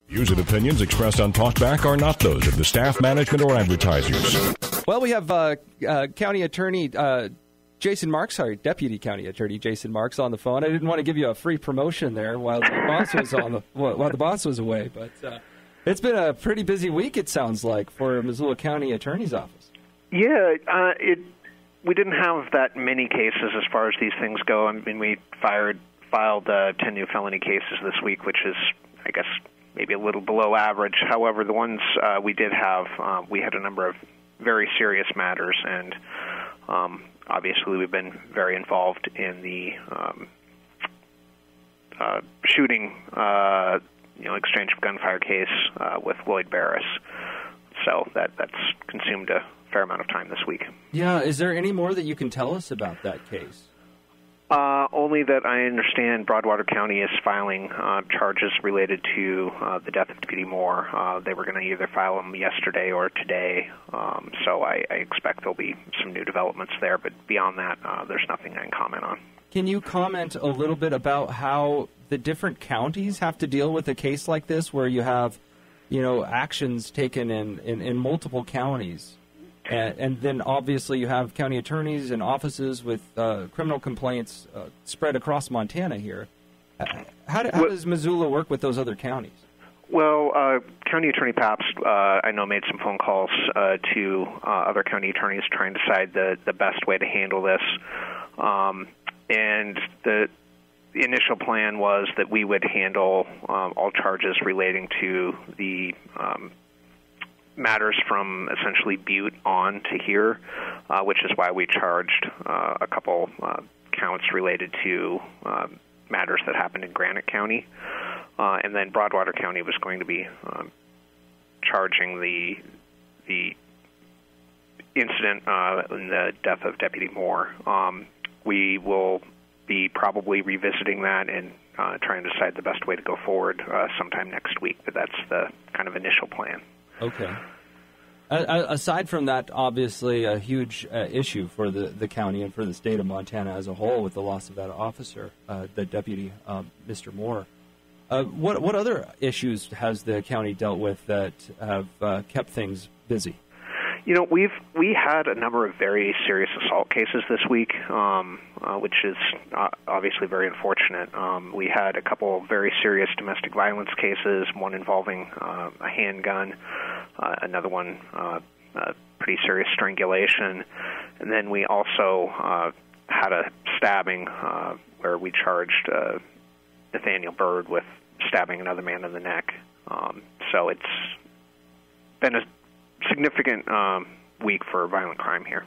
Views and opinions expressed on Talkback are not those of the staff, management, or advertisers. Well, we have County Attorney Jason Marks, Deputy County Attorney Jason Marks on the phone. I didn't want to give you a free promotion there while the boss was while the boss was away, but it's been a pretty busy week. It sounds like for Missoula County Attorney's Office. Yeah, we didn't have that many cases as far as these things go. I mean, we filed 10 new felony cases this week, which is, I guess, maybe a little below average. However, the ones we did have, we had a number of very serious matters, and obviously we've been very involved in the shooting, exchange of gunfire case with Lloyd Barris. So that's consumed a fair amount of time this week. Yeah, is there any more that you can tell us about that case? Only that I understand Broadwater County is filing charges related to the death of Deputy Moore. They were going to either file them yesterday or today, so I expect there'll be some new developments there. But beyond that, there's nothing I can comment on. Can you comment a little bit about how the different counties have to deal with a case like this, where you have, actions taken in multiple counties? And then, obviously, you have county attorneys and offices with criminal complaints spread across Montana here. How does Missoula work with those other counties? Well, County Attorney Pabst, I know, made some phone calls to other county attorneys trying to decide the best way to handle this. And the initial plan was that we would handle all charges relating to the matters from essentially Butte on to here, which is why we charged a couple counts related to matters that happened in Granite County. And then Broadwater County was going to be charging the incident in the death of Deputy Moore. We will be probably revisiting that and trying to decide the best way to go forward sometime next week, but that's the kind of initial plan. Okay. Aside from that, obviously a huge issue for the county and for the state of Montana as a whole with the loss of that officer, the deputy, Mr. Moore. What other issues has the county dealt with that have kept things busy? We had a number of very serious assault cases this week, which is obviously very unfortunate. We had a couple of very serious domestic violence cases, one involving a handgun, another one pretty serious strangulation, and then we also had a stabbing where we charged Nathaniel Bird with stabbing another man in the neck. So it's been a significant week for violent crime here.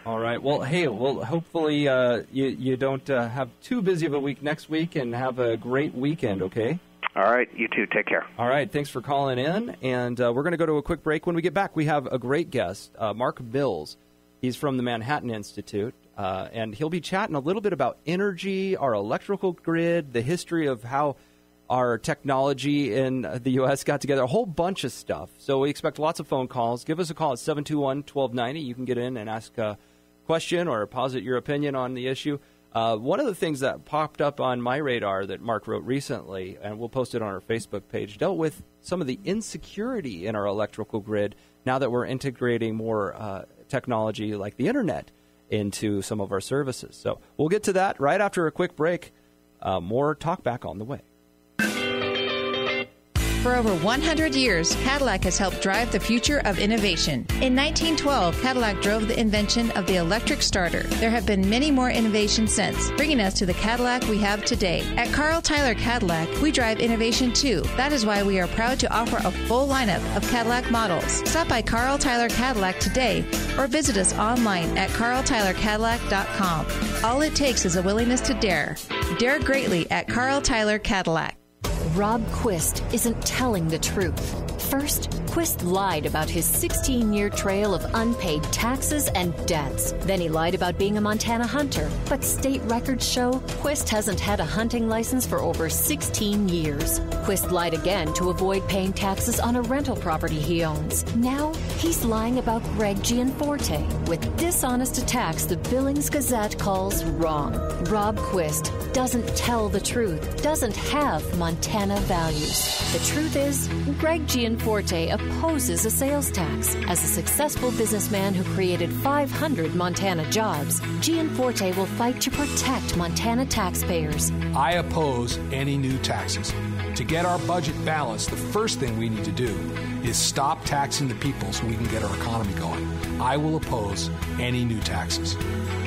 All right. Well, hey, hopefully you don't have too busy of a week next week, and have a great weekend, okay? All right. You too. Take care. All right. Thanks for calling in, and we're going to go to a quick break. When we get back, we have a great guest, Mark Mills. He's from the Manhattan Institute, and he'll be chatting a little bit about energy, our electrical grid, the history of how our technology in the U.S. got together, a whole bunch of stuff. So we expect lots of phone calls. Give us a call at 721-1290. You can get in and ask a question or posit your opinion on the issue. One of the things that popped up on my radar that Mark wrote recently, and we'll post it on our Facebook page, dealt with some of the insecurity in our electrical grid now that we're integrating more technology like the Internet into some of our services. So we'll get to that right after a quick break. More Talkback on the way. For over 100 years, Cadillac has helped drive the future of innovation. In 1912, Cadillac drove the invention of the electric starter. There have been many more innovations since, bringing us to the Cadillac we have today. At Carl Tyler Cadillac, we drive innovation too. That is why we are proud to offer a full lineup of Cadillac models. Stop by Carl Tyler Cadillac today or visit us online at carltylercadillac.com. All it takes is a willingness to dare. Dare greatly at Carl Tyler Cadillac. Rob Quist isn't telling the truth. First, Quist lied about his 16-year trail of unpaid taxes and debts. Then he lied about being a Montana hunter. But state records show Quist hasn't had a hunting license for over 16 years. Quist lied again to avoid paying taxes on a rental property he owns. Now, he's lying about Greg Gianforte with dishonest attacks the Billings Gazette calls wrong. Rob Quist doesn't tell the truth, doesn't have Montana values. The truth is, Greg Gianforte opposes a sales tax. As a successful businessman who created 500 Montana jobs, Gianforte will fight to protect Montana taxpayers. I oppose any new taxes. To get our budget balanced, the first thing we need to do is stop taxing the people so we can get our economy going. I will oppose any new taxes.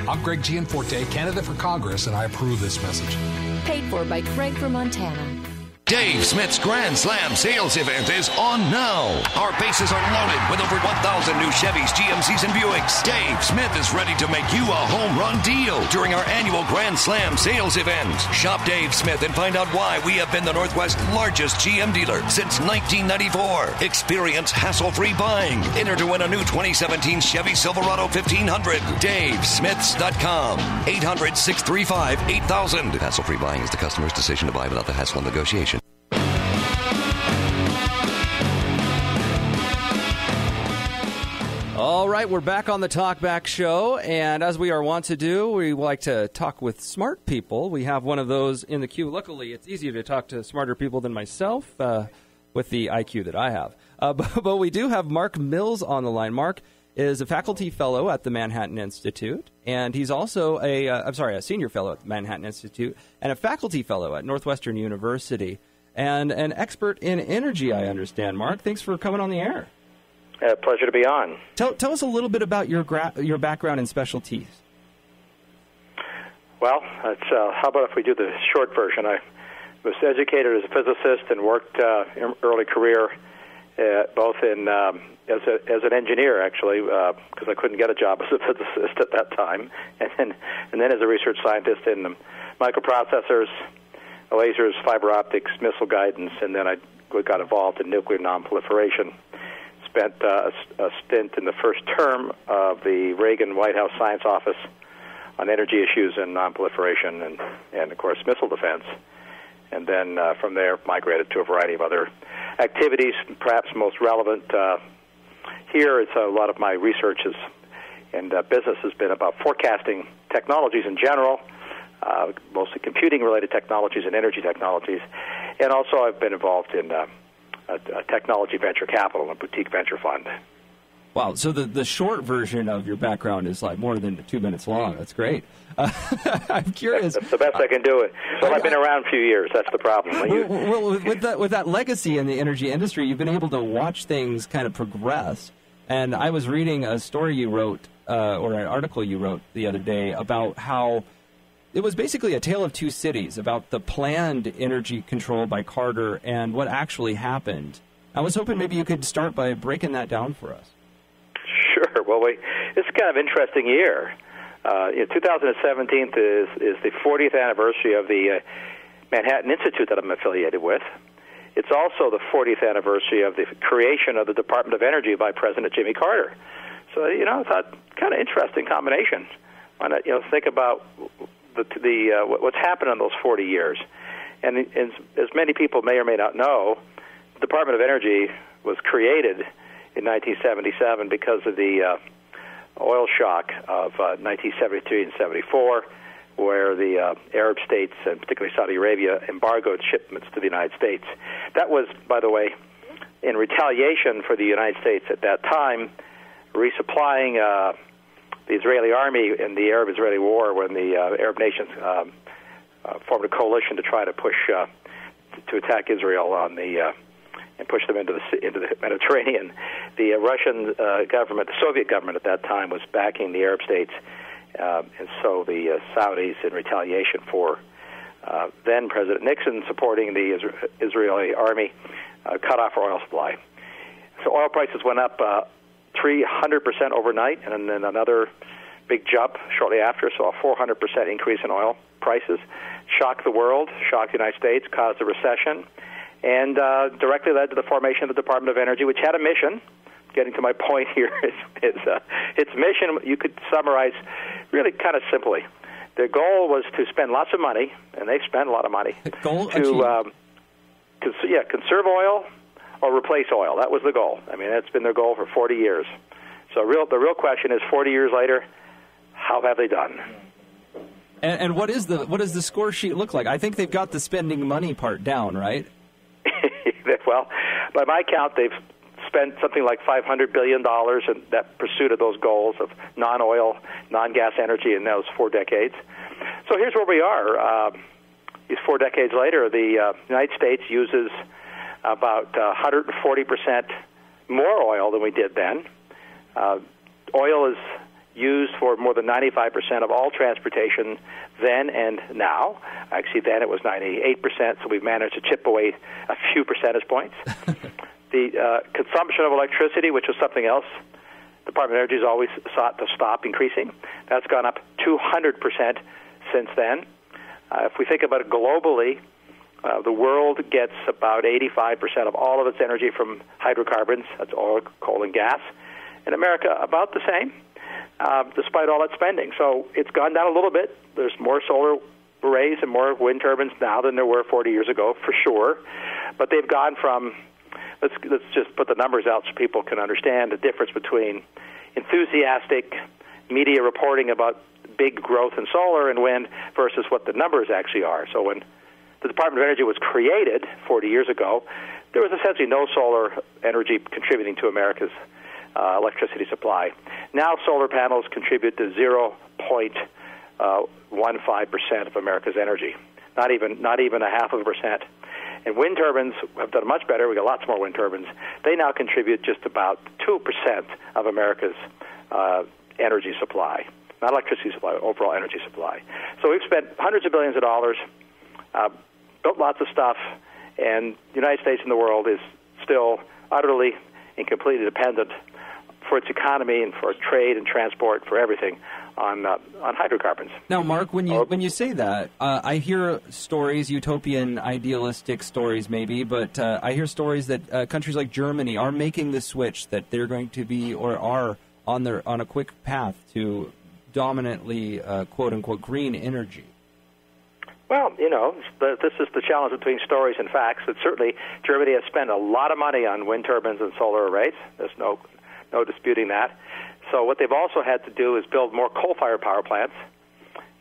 I'm Greg Gianforte, candidate for Congress, and I approve this message. Paid for by Greg for Montana. Dave Smith's Grand Slam sales event is on now. Our bases are loaded with over 1,000 new Chevys, GMCs, and Buicks. Dave Smith is ready to make you a home run deal during our annual Grand Slam sales event. Shop Dave Smith and find out why we have been the Northwest's largest GM dealer since 1994. Experience hassle-free buying. Enter to win a new 2017 Chevy Silverado 1500. DaveSmiths.com. 800-635-8000. Hassle-free buying is the customer's decision to buy without the hassle of negotiation. All right, we're back on the Talkback Show, and as we are wont to do, we like to talk with smart people. We have one of those in the queue. Luckily, it's easier to talk to smarter people than myself with the IQ that I have. But we do have Mark Mills on the line. Mark is a faculty fellow at the Manhattan Institute, and he's also a senior fellow at the Manhattan Institute and a faculty fellow at Northwestern University, and an expert in energy, I understand. Mark, thanks for coming on the air. Pleasure to be on. Tell us a little bit about your background and specialties. Well, how about if we do the short version? I was educated as a physicist and worked in early career both in as an engineer, actually, because I couldn't get a job as a physicist at that time, and then as a research scientist in microprocessors, lasers, fiber optics, missile guidance, and then I got involved in nuclear nonproliferation. Spent a stint in the first term of the Reagan White House Science Office on energy issues and nonproliferation and of course, missile defense. And then from there, migrated to a variety of other activities, perhaps most relevant here. It's a lot of my research and business has been about forecasting technologies in general, mostly computing-related technologies and energy technologies. And also I've been involved in a technology venture capital, a boutique venture fund. Wow, so the short version of your background is like more than 2 minutes long. That's great. I'm curious. That's the best I can do it. Well, I've been around a few years. That's the problem. Well, with that legacy in the energy industry, you've been able to watch things kind of progress. And I was reading a story you wrote, or an article you wrote the other day about how it was basically a tale of two cities about the planned energy control by Carter and what actually happened. I was hoping maybe you could start by breaking that down for us. Sure. Well, it's kind of an interesting year. 2017 is the 40th anniversary of the Manhattan Institute that I'm affiliated with. It's also the 40th anniversary of the creation of the Department of Energy by President Jimmy Carter. So, it's a kind of interesting combination. Think about what's happened in those 40 years. And as many people may or may not know, the Department of Energy was created in 1977 because of the oil shock of 1973 and 74, where the Arab states, and particularly Saudi Arabia, embargoed shipments to the United States. That was, by the way, in retaliation for the United States at that time resupplying the Israeli army in the Arab-Israeli war when the Arab nations formed a coalition to try to push to attack Israel on the and push them into the Mediterranean. The Russian government, the Soviet government at that time, was backing the Arab states, and so the Saudis, in retaliation for then President Nixon supporting the Israeli army, cut off our oil supply. So oil prices went up 300% overnight, and then another big jump shortly after, so a 400% increase in oil prices. Shocked the world, shocked the United States, caused a recession, and directly led to the formation of the Department of Energy, which had a mission. Getting to my point here, its mission you could summarize really kind of simply. The goal was to spend lots of money, and they spent a lot of money, to conserve oil or replace oil. That was the goal. I mean, that's been their goal for 40 years. So the real question is, 40 years later, how have they done? And what does the score sheet look like? I think they've got the spending money part down, right? Well, by my count, they've spent something like $500 billion in that pursuit of those goals of non-oil, non-gas energy in those 4 decades. So here's where we are. These 4 decades later, the United States uses about 140% more oil than we did then. Oil is used for more than 95% of all transportation then and now. Actually, then it was 98%, so we've managed to chip away a few percentage points. The consumption of electricity, which was something else the Department of Energy has always sought to stop increasing, that's gone up 200% since then. If we think about it globally, the world gets about 85% of all of its energy from hydrocarbons. That's oil, coal, and gas. In America, about the same, despite all that spending. So it's gone down a little bit. There's more solar arrays and more wind turbines now than there were 40 years ago, for sure. But they've gone from, let's just put the numbers out so people can understand the difference between enthusiastic media reporting about big growth in solar and wind versus what the numbers actually are. So when the Department of Energy was created 40 years ago, there was essentially no solar energy contributing to America's electricity supply. Now solar panels contribute to 0.15% of America's energy, not even 0.5%. And wind turbines have done much better. We got lots more wind turbines. They now contribute just about 2% of America's energy supply, not electricity supply, overall energy supply. So we've spent hundreds of billions of dollars, built lots of stuff, and the United States and the world is still utterly and completely dependent for its economy and for trade and transport, for everything, on hydrocarbons. Now, Mark, when you say that, I hear stories, utopian, idealistic stories maybe, but I hear stories that countries like Germany are making the switch, that they're going to be or are on a quick path to dominantly, quote-unquote, green energy. Well, this is the challenge between stories and facts. That certainly Germany has spent a lot of money on wind turbines and solar arrays. There's no disputing that. So what they've also had to do is build more coal-fired power plants.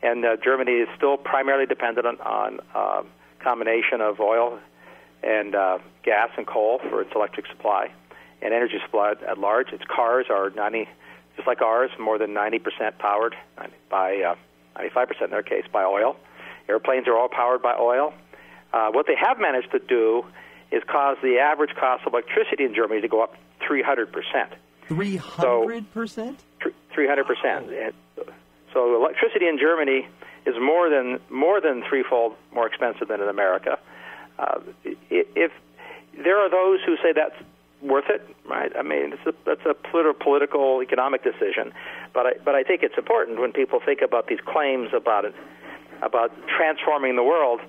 And Germany is still primarily dependent on a combination of oil and gas and coal for its electric supply and energy supply at large. Its cars are just like ours, more than 90% powered by 95% in their case by oil. Airplanes are all powered by oil. What they have managed to do is cause the average cost of electricity in Germany to go up 300%. 300%? 300%. So electricity in Germany is more than threefold more expensive than in America. If there are those who say that's worth it, right? I mean, that's a political, economic decision. But I think it's important when people think about these claims about transforming the world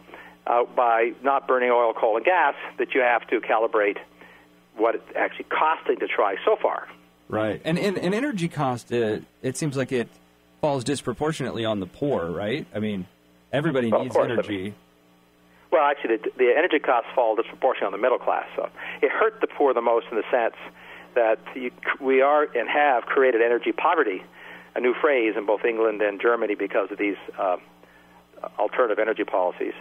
by not burning oil, coal, and gas, that you have to calibrate what it's actually costing to try so far. Right. And energy cost, it seems like it falls disproportionately on the poor, right? I mean, everybody needs energy. Well, actually, the energy costs fall disproportionately on the middle class. So it hurt the poor the most in the sense that we are and have created energy poverty, a new phrase in both England and Germany because of these alternative energy policies,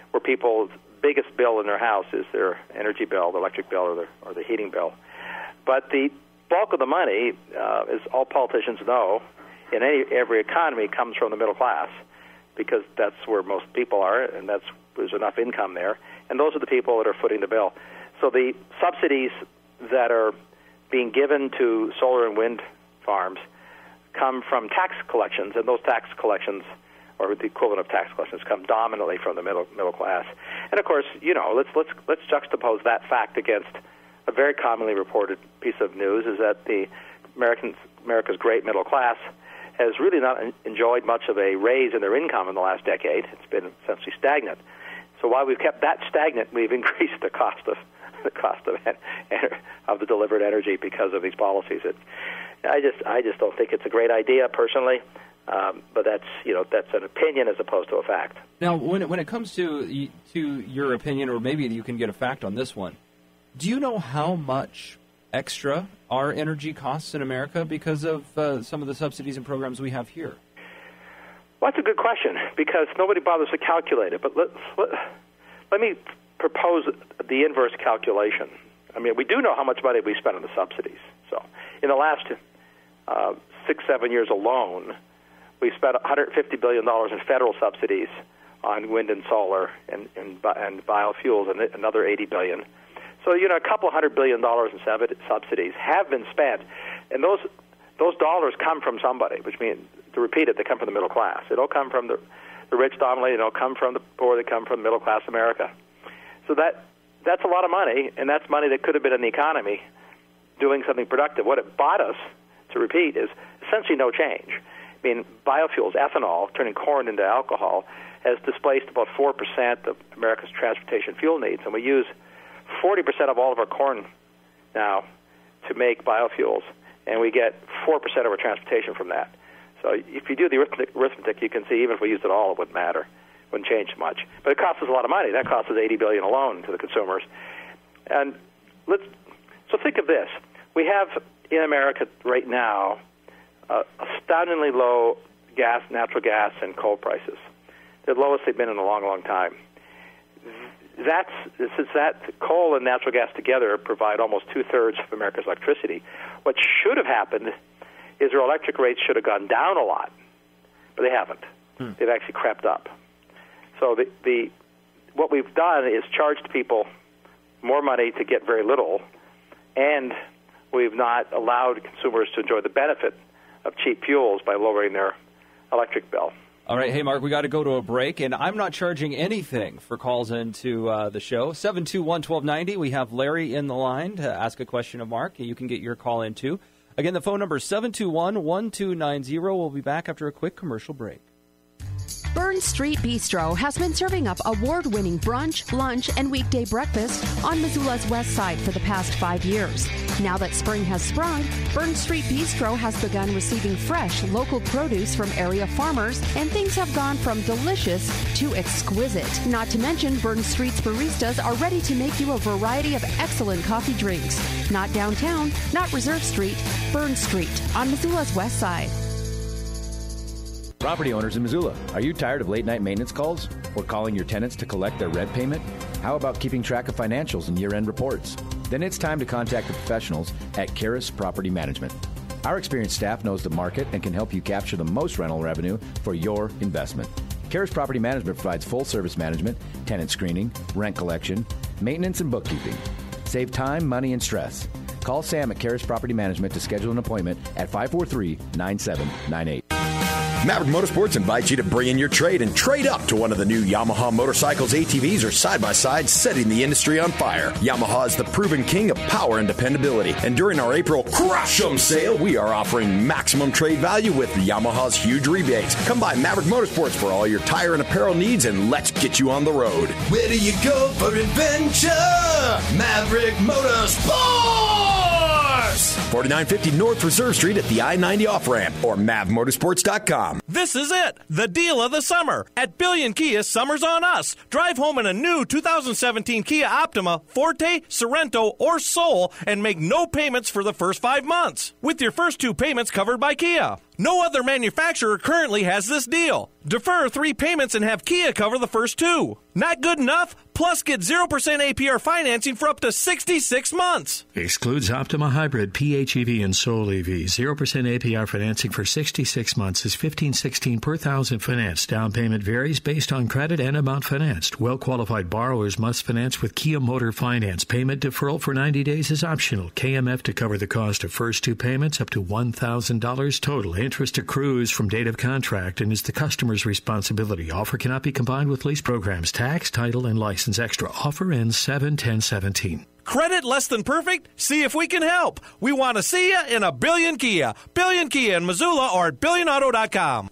where people's biggest bill in their house is their energy bill, the electric bill, or the heating bill. But the bulk of the money, as all politicians know, in every economy comes from the middle class, because that's where most people are, and there's enough income there, and those are the people that are footing the bill. So the subsidies that are being given to solar and wind farms come from tax collections, and those tax collections, or the equivalent of tax collections, come dominantly from the middle class. And of course, let's juxtapose that fact against a very commonly reported piece of news, is that America's great middle class has really not enjoyed much of a raise in their income in the last decade. It's been essentially stagnant. So while we've kept that stagnant, we've increased the cost of the delivered energy because of these policies. I just don't think it's a great idea personally, but that's an opinion as opposed to a fact. Now, when it comes to your opinion, or maybe you can get a fact on this one, do you know how much extra our energy costs in America because of some of the subsidies and programs we have here? Well, that's a good question because nobody bothers to calculate it. But let me propose the inverse calculation. I mean, we do know how much money we spend on the subsidies. So in the last 6-7 years alone, we spent $150 billion in federal subsidies on wind and solar and biofuels, and another $80 billion. So, a couple $100 billion in subsidies have been spent, and those dollars come from somebody, which means, to repeat it, they come from the middle class. They don't come from the rich dominate, they don't come from the poor, they come from middle class America. So that's a lot of money, and that's money that could have been in the economy doing something productive. What it bought us, to repeat, is essentially no change. I mean, biofuels, ethanol, turning corn into alcohol, has displaced about 4% of America's transportation fuel needs, and we use 40% of all of our corn now to make biofuels, and we get 4% of our transportation from that. So if you do the arithmetic, you can see even if we used it all, it wouldn't matter. It wouldn't change much. But it costs us a lot of money. That costs us $80 billion alone to the consumers. And so think of this. We have in America right now astoundingly low natural gas, and coal prices. They're the lowest they've been in a long, long time. Since coal and natural gas together provide almost 2/3 of America's electricity, what should have happened is our electric rates should have gone down a lot, but they haven't. They've actually crept up. So what we've done is charged people more money to get very little, and we've not allowed consumers to enjoy the benefit of cheap fuels by lowering their electric bill. All right. Hey, Mark, we got to go to a break, and I'm not charging anything for calls into the show. 721-1290. We have Larry in the line to ask a question of Mark. You can get your call in, too. Again, the phone number is 721-1290. We'll be back after a quick commercial break. Burn Street Bistro has been serving up award-winning brunch, lunch, and weekday breakfast on Missoula's west side for the past 5 years. Now that spring has sprung, Burn Street Bistro has begun receiving fresh, local produce from area farmers, and things have gone from delicious to exquisite. Not to mention, Burn Street's baristas are ready to make you a variety of excellent coffee drinks. Not downtown, not Reserve Street, Burn Street on Missoula's west side. Property owners in Missoula, are you tired of late-night maintenance calls or calling your tenants to collect their rent payment? How about keeping track of financials and year-end reports? Then it's time to contact the professionals at Karis Property Management. Our experienced staff knows the market and can help you capture the most rental revenue for your investment. Karis Property Management provides full-service management, tenant screening, rent collection, maintenance, and bookkeeping. Save time, money, and stress. Call Sam at Karis Property Management to schedule an appointment at 543-9798. Maverick Motorsports invites you to bring in your trade and trade up to one of the new Yamaha motorcycles, ATVs, or side-by-sides setting the industry on fire. Yamaha is the proven king of power and dependability. And during our April Crush 'em sale, we are offering maximum trade value with Yamaha's huge rebates. Come by Maverick Motorsports for all your tire and apparel needs, and let's get you on the road. Where do you go for adventure? Maverick Motorsports! 4950 North Reserve Street at the I-90 off-ramp or mavmotorsports.com. This is it, the deal of the summer. At Billion Kia, summer's on us. Drive home in a new 2017 Kia Optima, Forte, Sorento, or Soul and make no payments for the first 5 months, with your first 2 payments covered by Kia. No other manufacturer currently has this deal. Defer 3 payments and have Kia cover the first 2. Not good enough? Plus, get 0% APR financing for up to 66 months. Excludes Optima Hybrid, PHEV, and Soul EV. 0% APR financing for 66 months is $1,516 per thousand financed. Down payment varies based on credit and amount financed. Well-qualified borrowers must finance with Kia Motor Finance. Payment deferral for 90 days is optional. KMF to cover the cost of first 2 payments up to $1,000 total. Interest accrues from date of contract and is the customer's responsibility. Offer cannot be combined with lease programs. Tax, title, and license extra. Offer ends 7/10/17. Credit less than perfect? See if we can help. We want to see you in a Billion Kia. Billion Kia in Missoula or at BillionAuto.com.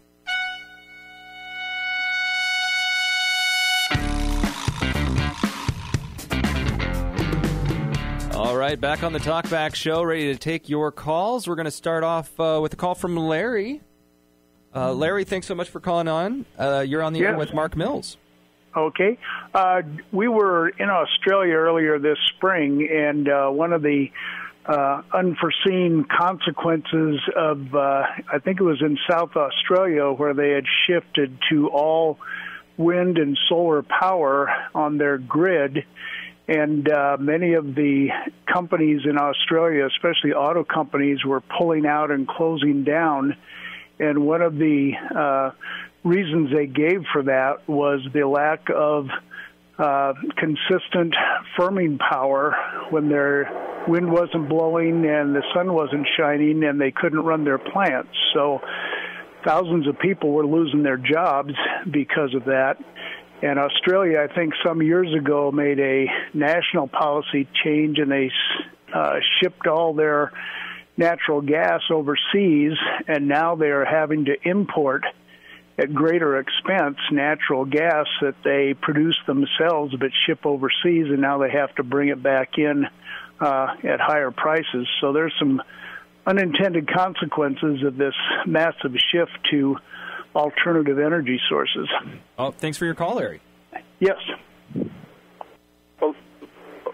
All right, back on the Talkback Show, ready to take your calls. We're going to start off with a call from Larry. Larry, thanks so much for calling on. You're on the air with Mark Mills. Okay. We were in Australia earlier this spring, and one of the unforeseen consequences of, I think it was in South Australia, where they had shifted to all wind and solar power on their grid. And many of the companies in Australia, especially auto companies, were pulling out and closing down. And one of the reasons they gave for that was the lack of consistent firming power when their wind wasn't blowing and the sun wasn't shining and they couldn't run their plants. So thousands of people were losing their jobs because of that. And Australia, I think some years ago, made a national policy change, and they shipped all their natural gas overseas, and now they are having to import at greater expense natural gas that they produce themselves but ship overseas, and now they have to bring it back in at higher prices. So there's some unintended consequences of this massive shift to alternative energy sources. Oh, thanks for your call, Larry. Yes. Well,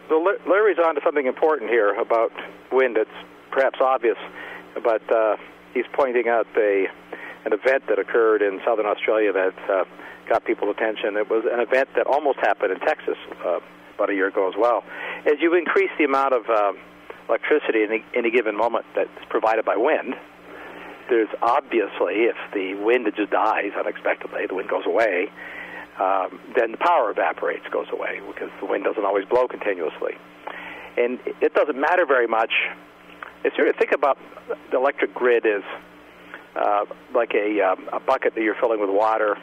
Larry's on to something important here about wind that's perhaps obvious, but he's pointing out an event that occurred in southern Australia that got people's attention. It was an event that almost happened in Texas about a year ago as well. As you increase the amount of electricity in any given moment that's provided by wind, there's obviously, if the wind just dies unexpectedly, the wind goes away, then the power evaporates, goes away, because the wind doesn't always blow continuously. And it doesn't matter very much. If you think about the electric grid as like a bucket that you're filling with water,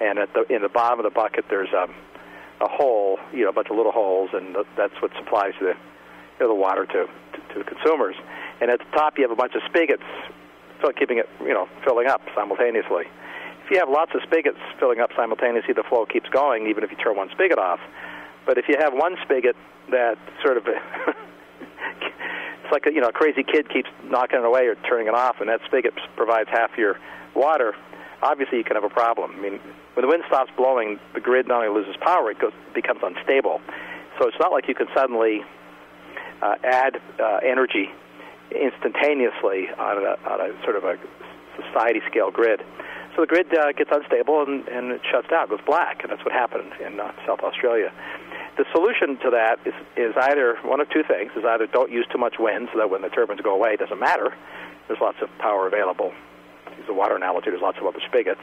and in the bottom of the bucket there's a hole, a bunch of little holes, and that's what supplies the water to the consumers. And at the top you have a bunch of spigots, keeping it, filling up simultaneously. If you have lots of spigots filling up simultaneously, the flow keeps going, even if you turn one spigot off. But if you have one spigot that sort of, it's like a crazy kid keeps knocking it away or turning it off, and that spigot provides half your water, obviously you can have a problem. I mean, when the wind stops blowing, the grid not only loses power, it becomes unstable. So it's not like you can suddenly add energy instantaneously on a sort of a society scale grid. So the grid gets unstable and it shuts down, goes black, and that's what happened in South Australia. The solution to that is either one of two things: is either don't use too much wind, so that when the turbines go away, it doesn't matter. There's lots of power available. To use a water analogy, there's lots of other spigots.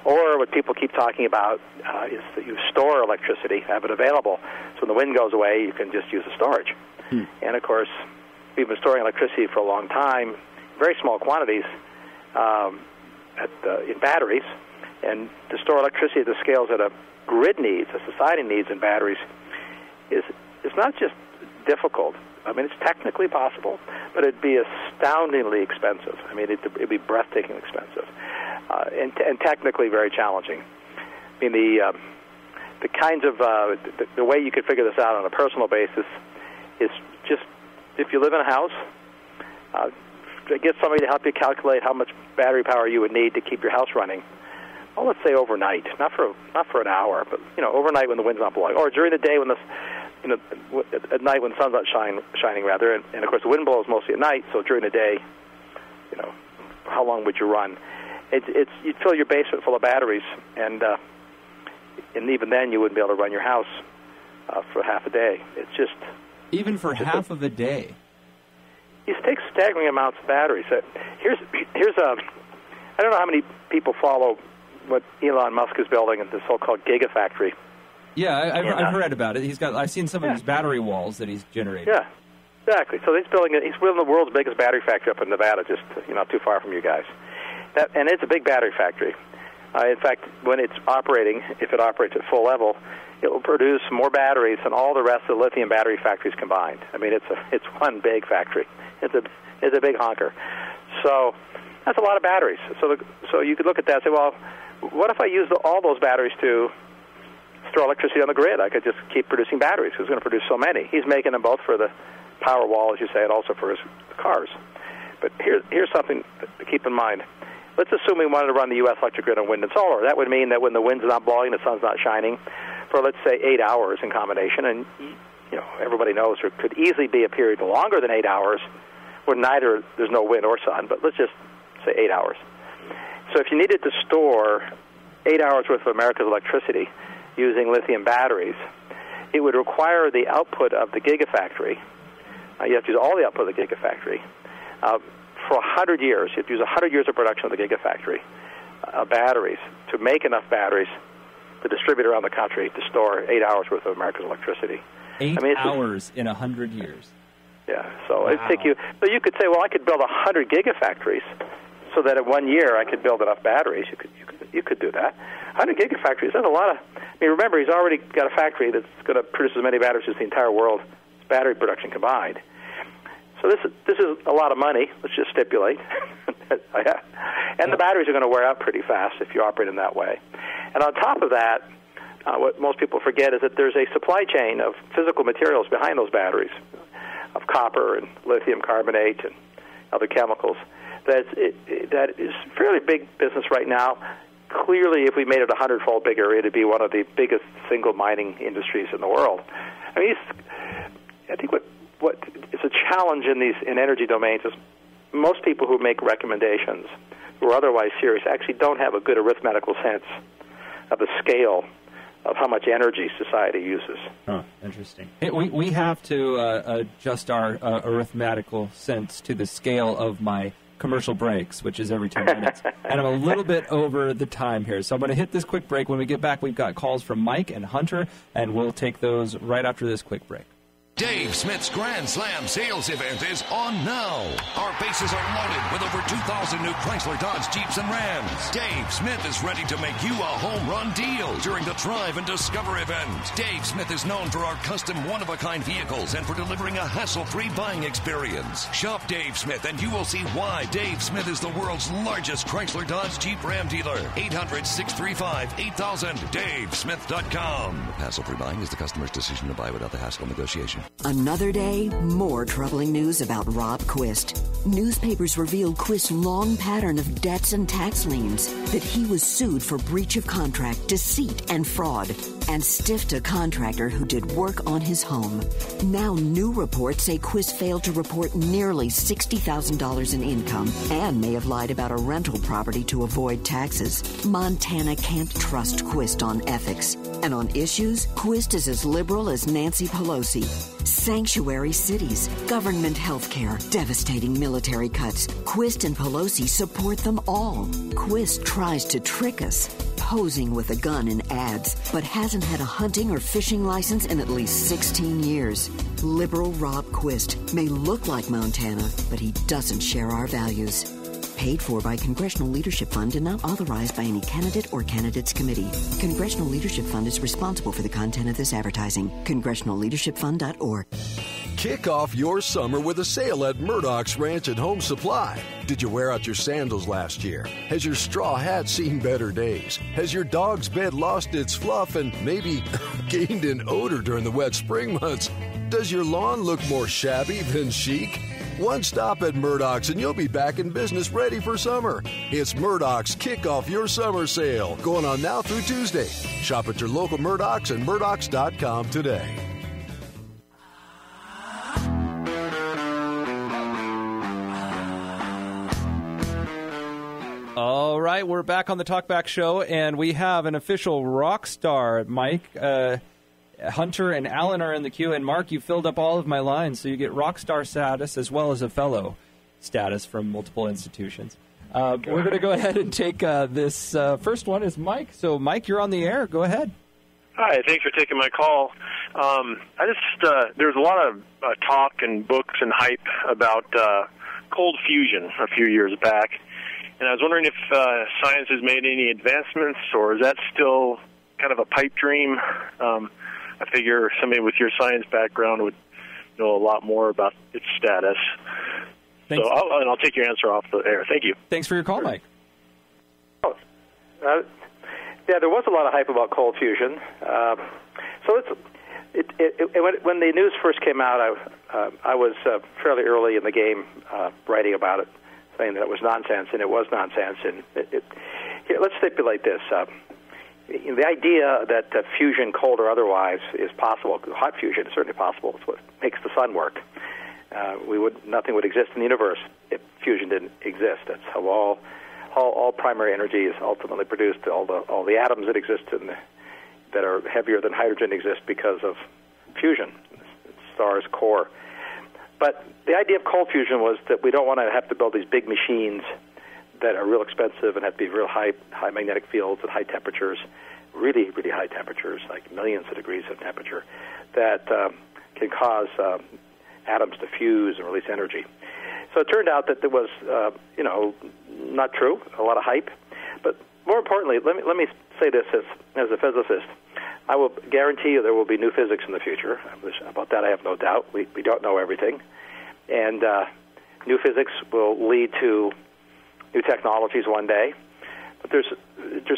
Or what people keep talking about is that you store electricity, have it available, so when the wind goes away, you can just use the storage. And of course, we've been storing electricity for a long time, very small quantities in batteries, and to store electricity at the scales that a grid needs, a society needs in batteries, is not just difficult. I mean, it's technically possible, but it'd be astoundingly expensive. I mean, it'd be breathtakingly expensive, and technically very challenging. I mean, the kinds of the way you could figure this out on a personal basis is just, if you live in a house, get somebody to help you calculate how much battery power you would need to keep your house running. Well, let's say overnight, not for an hour, but overnight when the wind's not blowing, or during the day when at night when the sun's not shining rather, and of course the wind blows mostly at night. So during the day, how long would you run? You'd fill your basement full of batteries, and even then you wouldn't be able to run your house for half a day. It's just even for half of a day. It takes staggering amounts of batteries. Here's I don't know how many people follow what Elon Musk is building at the so-called Gigafactory. Yeah, I've read about it. I've seen some of his battery walls that he's generated. Yeah, exactly. So he's building the world's biggest battery factory up in Nevada, just not too far from you guys. And it's a big battery factory. In fact, when it's operating, if it operates at full level, it will produce more batteries than all the rest of the lithium battery factories combined. I mean, it's one big factory. It's a big honker. So that's a lot of batteries. So you could look at that and say, well, what if I use all those batteries to store electricity on the grid? I could just keep producing batteries. Who's going to produce so many? He's making them both for the power wall, as you say, and also for his cars. But here's something to keep in mind. Let's assume we wanted to run the U.S. electric grid on wind and solar. That would mean that when the wind's not blowing, the sun's not shining, for, let's say, 8 hours in combination, and everybody knows there could easily be a period longer than 8 hours when there's no wind or sun, but let's just say 8 hours. So if you needed to store 8 hours worth of America's electricity using lithium batteries, it would require the output of the gigafactory. You have to use all the output of the gigafactory for 100 years. You have to use 100 years of production of the gigafactory batteries to make enough batteries to distribute around the country to store 8 hours worth of America's electricity. 8 hours in 100 years. Yeah, so it'd take you. So you could say, well, I could build 100 gigafactories, so that in 1 year I could build enough batteries. You could do that. 100 gigafactories. That's a lot of. I mean, remember, he's already got a factory that's going to produce as many batteries as the entire world's battery production combined. So this is a lot of money. Let's just stipulate. And the batteries are going to wear out pretty fast if you operate in that way. And on top of that, what most people forget is that there's a supply chain of physical materials behind those batteries, of copper and lithium carbonate and other chemicals. That is fairly big business right now. Clearly, if we made it 100-fold bigger, it would be one of the biggest single mining industries in the world. I mean, I think what is a challenge in energy domains is most people who make recommendations who are otherwise serious actually don't have a good arithmetical sense of the scale of how much energy society uses. Huh, interesting. We have to adjust our arithmetical sense to the scale of my commercial breaks, which is every 2 minutes. And I'm a little bit over the time here, so I'm going to hit this quick break. When we get back, we've got calls from Mike and Hunter, and we'll take those right after this quick break. Dave Smith's Grand Slam sales event is on now. Our bases are loaded with over 2,000 new Chrysler, Dodge, Jeeps, and Rams. Dave Smith is ready to make you a home run deal during the Drive and Discover event. Dave Smith is known for our custom one-of-a-kind vehicles and for delivering a hassle-free buying experience. Shop Dave Smith and you will see why Dave Smith is the world's largest Chrysler, Dodge, Jeep, Ram dealer. 800-635-8000. DaveSmith.com. Hassle-free buying is the customer's decision to buy without the hassle of negotiation. Another day, more troubling news about Rob Quist. Newspapers revealed Quist's long pattern of debts and tax liens, that he was sued for breach of contract, deceit, and fraud, and stiffed a contractor who did work on his home. Now new reports say Quist failed to report nearly $60,000 in income and may have lied about a rental property to avoid taxes. Montana can't trust Quist on ethics. And on issues, Quist is as liberal as Nancy Pelosi. Sanctuary cities, government health care, devastating military cuts. Quist and Pelosi support them all. Quist tries to trick us, posing with a gun in ads, but hasn't had a hunting or fishing license in at least 16 years. Liberal Rob Quist may look like Montana, but he doesn't share our values. Paid for by Congressional Leadership Fund and not authorized by any candidate or candidates committee. Congressional Leadership Fund is responsible for the content of this advertising. CongressionalLeadershipFund.org. Kick off your summer with a sale at Murdoch's Ranch and Home Supply. Did you wear out your sandals last year? Has your straw hat seen better days? Has your dog's bed lost its fluff and maybe gained an odor during the wet spring months? Does your lawn look more shabby than chic? One stop at Murdoch's and you'll be back in business ready for summer. It's Murdoch's Kick Off Your Summer Sale, going on now through Tuesday. Shop at your local Murdoch's and Murdoch's.com today. All right, we're back on the Talkback Show, and we have an official rock star, Mike. Hunter and Alan are in the queue, and Mark, you filled up all of my lines, so you get rock star status as well as a fellow status from multiple institutions. We're going to go ahead and take this first one is Mike. So, Mike, you're on the air. Go ahead. Hi, thanks for taking my call. There's a lot of talk and books and hype about cold fusion a few years back, and I was wondering if science has made any advancements, or is that still kind of a pipe dream? I figure somebody with your science background would know a lot more about its status. Thanks. So I'll take your answer off the air. Thank you. Thanks for your call, Mike. Yeah, there was a lot of hype about cold fusion. So When the news first came out, I was fairly early in the game writing about it, saying that it was nonsense, and it was nonsense. And here, let's stipulate this. The idea that fusion, cold or otherwise, is possible. Hot fusion is certainly possible. It's what makes the sun work. Nothing would exist in the universe if fusion didn't exist. That's how all primary energy is ultimately produced. All the atoms that exist that are heavier than hydrogen exist because of fusion, the star's core. But the idea of cold fusion was that we don't want to have to build these big machines that are real expensive and have to be real high magnetic fields at high temperatures, really, really high temperatures, like millions of degrees of temperature, that can cause atoms to fuse and release energy. So it turned out that there was, not true, a lot of hype. But more importantly, let me say this as a physicist. I will guarantee you there will be new physics in the future. About that I have no doubt. We don't know everything. And new physics will lead to new technologies one day. But there's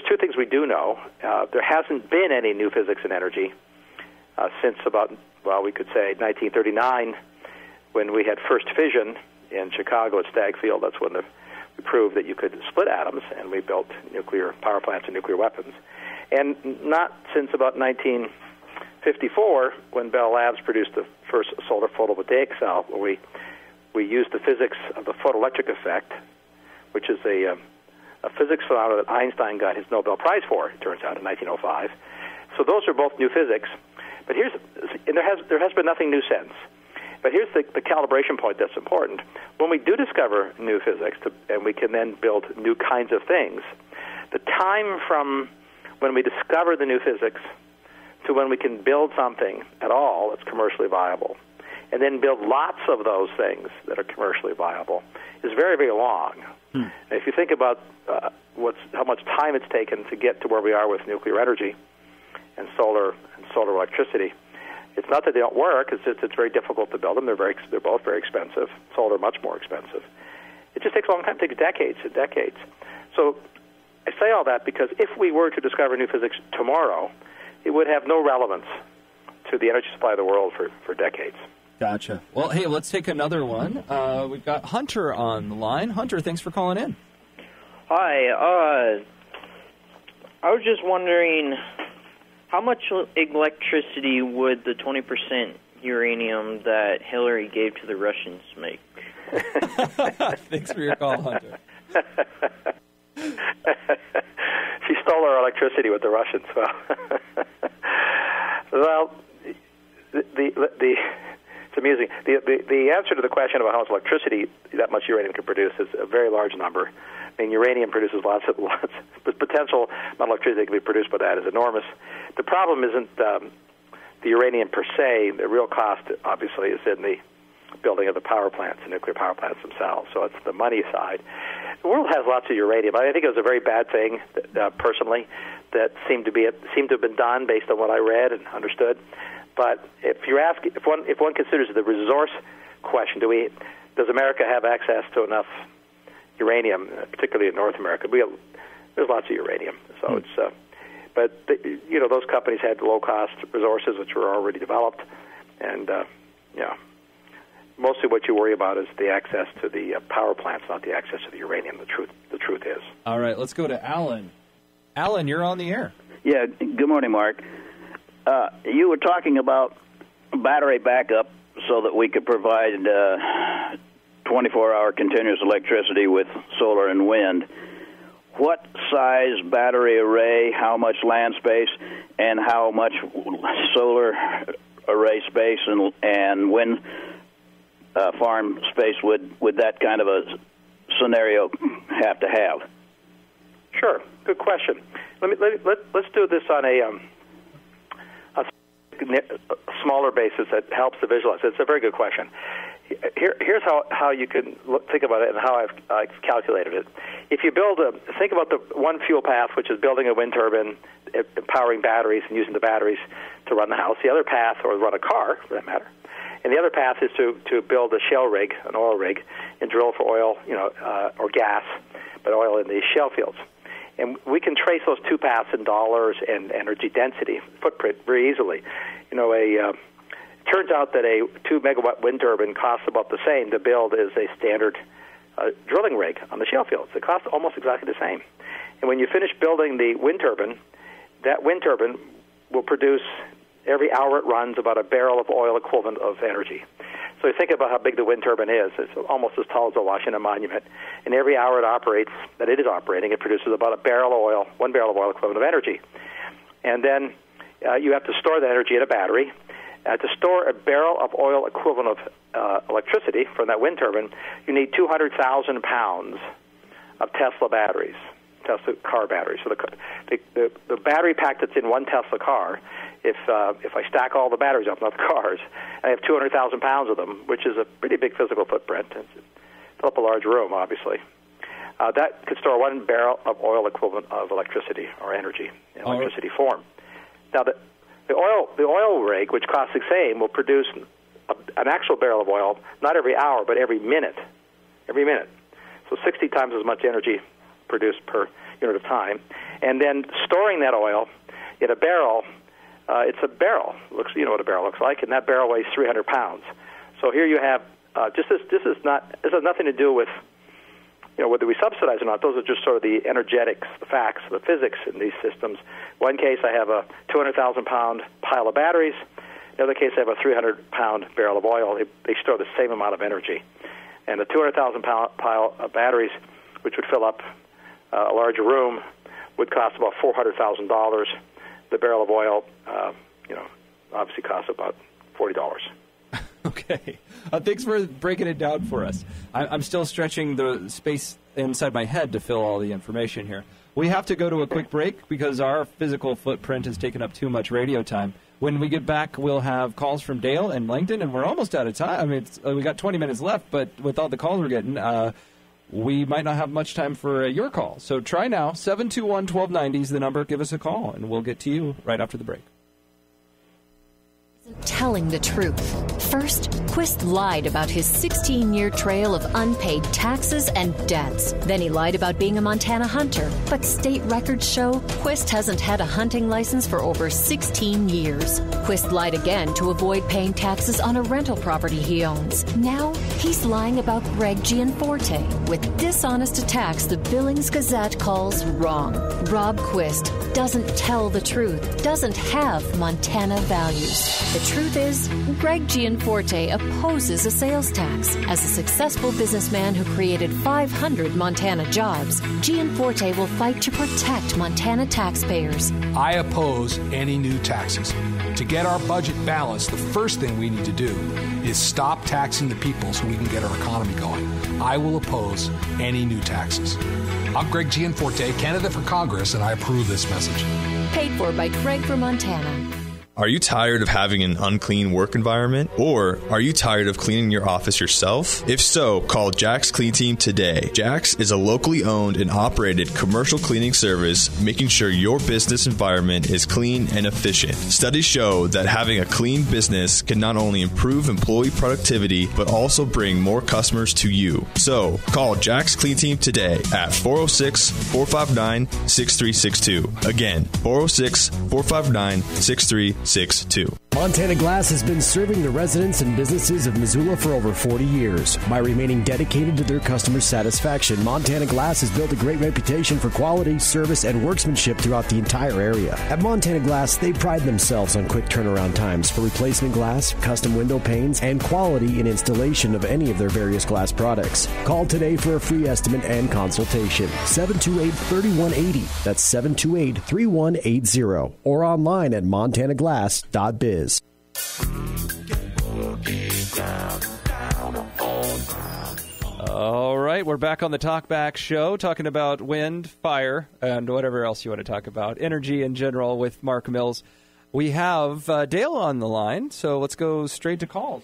two things we do know. There hasn't been any new physics in energy since about, we could say 1939, when we had first fission in Chicago at Stagg Field. That's when we proved that you could split atoms, and we built nuclear power plants and nuclear weapons. And not since about 1954, when Bell Labs produced the first solar photovoltaic cell, where we used the physics of the photoelectric effect, which is a physics phenomenon that Einstein got his Nobel Prize for, it turns out, in 1905. So those are both new physics. But there has been nothing new since. But here's the calibration point that's important. When we do discover new physics, and we can then build new kinds of things, the time from when we discover the new physics to when we can build something at all that's commercially viable, and then build lots of those things that are commercially viable, is very, very long. And if you think about how much time it's taken to get to where we are with nuclear energy and solar electricity, it's not that they don't work. It's just it's very difficult to build them. They're both very expensive. Solar much more expensive. It just takes a long time. It takes decades and decades. So I say all that because if we were to discover new physics tomorrow, it would have no relevance to the energy supply of the world for decades. Gotcha. Well, hey, let's take another one. We've got Hunter on the line. Hunter, thanks for calling in. Hi. I was just wondering, how much electricity would the 20% uranium that Hillary gave to the Russians make? Thanks for your call, Hunter. She stole our electricity with the Russians. Well, it's amusing. The answer to the question about how much electricity that much uranium can produce is a very large number. I mean, uranium produces lots. The potential amount of electricity that can be produced by that is enormous. The problem isn't the uranium per se. The real cost, obviously, is in the building of the power plants, the nuclear power plants themselves. So it's the money side. The world has lots of uranium. I think it was a very bad thing, personally, that seemed to have been done based on what I read and understood. But if one considers the resource question, does America have access to enough uranium, particularly in North America? There's lots of uranium, so it's. But those companies had low-cost resources which were already developed, and mostly what you worry about is the access to the power plants, not the access to the uranium. The truth is. All right, let's go to Alan. Alan, you're on the air. Yeah. Good morning, Mark. You were talking about battery backup so that we could provide 24-hour continuous electricity with solar and wind. What size battery array, how much land space, and how much solar array space and wind farm space would that kind of a scenario have to have? Sure. Good question. Let's do this on a smaller basis that helps to visualize. It's a very good question. Here's how you can think about it and how I've calculated it. If you think about the one fuel path, which is building a wind turbine, powering batteries and using the batteries to run the house. The other path, or run a car for that matter, and the other path is to build a shale rig, an oil rig, and drill for oil, or gas, but oil in these shale fields. And we can trace those two paths in dollars and energy density footprint very easily. It turns out that a 2-megawatt wind turbine costs about the same to build as a standard drilling rig on the shale fields. It costs almost exactly the same. And when you finish building the wind turbine, that wind turbine will produce, every hour it runs, about a barrel of oil equivalent of energy. So you think about how big the wind turbine is. It's almost as tall as the Washington Monument. And every hour it operates, that it is operating, it produces about 1 barrel of oil equivalent of energy. And then you have to store that energy in a battery. To store a barrel of oil equivalent of electricity from that wind turbine, you need 200,000 pounds of Tesla batteries, Tesla car batteries. So the battery pack that's in one Tesla car, if I stack all the batteries up, not the cars, I have 200,000 pounds of them, which is a pretty big physical footprint. Fill up a large room, obviously. That could store 1 barrel of oil equivalent of electricity or energy in electricity form. Now, the oil rig, which costs the same, will produce an actual barrel of oil, not every hour, but every minute. Every minute. So 60 times as much energy produced per unit of time. And then storing that oil in a barrel, it's a barrel. You know what a barrel looks like, and that barrel weighs 300 pounds. So here you have, this has nothing to do with, whether we subsidize or not. Those are just sort of the energetics, the facts, the physics in these systems. One case, I have a 200,000-pound pile of batteries. In the other case, I have a 300-pound barrel of oil. They store the same amount of energy. And the 200,000-pound pile of batteries, which would fill up a larger room, would cost about $400,000. The barrel of oil, obviously costs about $40. Okay. Thanks for breaking it down for us. I'm still stretching the space inside my head to fill all the information here. We have to go to a quick break because our physical footprint has taken up too much radio time. When we get back, we'll have calls from Dale and Langdon, and we're almost out of time. I mean, we got 20 minutes left, but with all the calls we're getting, we might not have much time for your call. So try now. 721-1290 is the number. Give us a call, and we'll get to you right after the break. Telling the truth. First, Quist lied about his 16-year trail of unpaid taxes and debts. Then he lied about being a Montana hunter. But state records show Quist hasn't had a hunting license for over 16 years. Quist lied again to avoid paying taxes on a rental property he owns. Now, he's lying about Greg Gianforte with dishonest attacks the Billings Gazette calls wrong. Rob Quist doesn't tell the truth, doesn't have Montana values. The truth is, Greg Gianforte opposes a sales tax. As a successful businessman who created 500 Montana jobs, Gianforte will fight to protect Montana taxpayers. I oppose any new taxes. To get our budget balanced, the first thing we need to do is stop taxing the people so we can get our economy going. I will oppose any new taxes. I'm Greg Gianforte, candidate for Congress, and I approve this message. Paid for by Greg for Montana. Are you tired of having an unclean work environment? Or are you tired of cleaning your office yourself? If so, call Jack's Clean Team today. Jack's is a locally owned and operated commercial cleaning service, making sure your business environment is clean and efficient. Studies show that having a clean business can not only improve employee productivity, but also bring more customers to you. So, call Jack's Clean Team today at 406-459-6362. Again, 406-459-6362. Montana Glass has been serving the residents and businesses of Missoula for over 40 years. By remaining dedicated to their customer satisfaction, Montana Glass has built a great reputation for quality, service, and workmanship throughout the entire area. At Montana Glass, they pride themselves on quick turnaround times for replacement glass, custom window panes, and quality in installation of any of their various glass products. Call today for a free estimate and consultation. 728-3180. That's 728-3180. Or online at montanaglass.biz. All right, we're back on the Talkback Show talking about wind, fire, and whatever else you want to talk about, energy in general with Mark Mills. We have Dale on the line, so let's go straight to calls.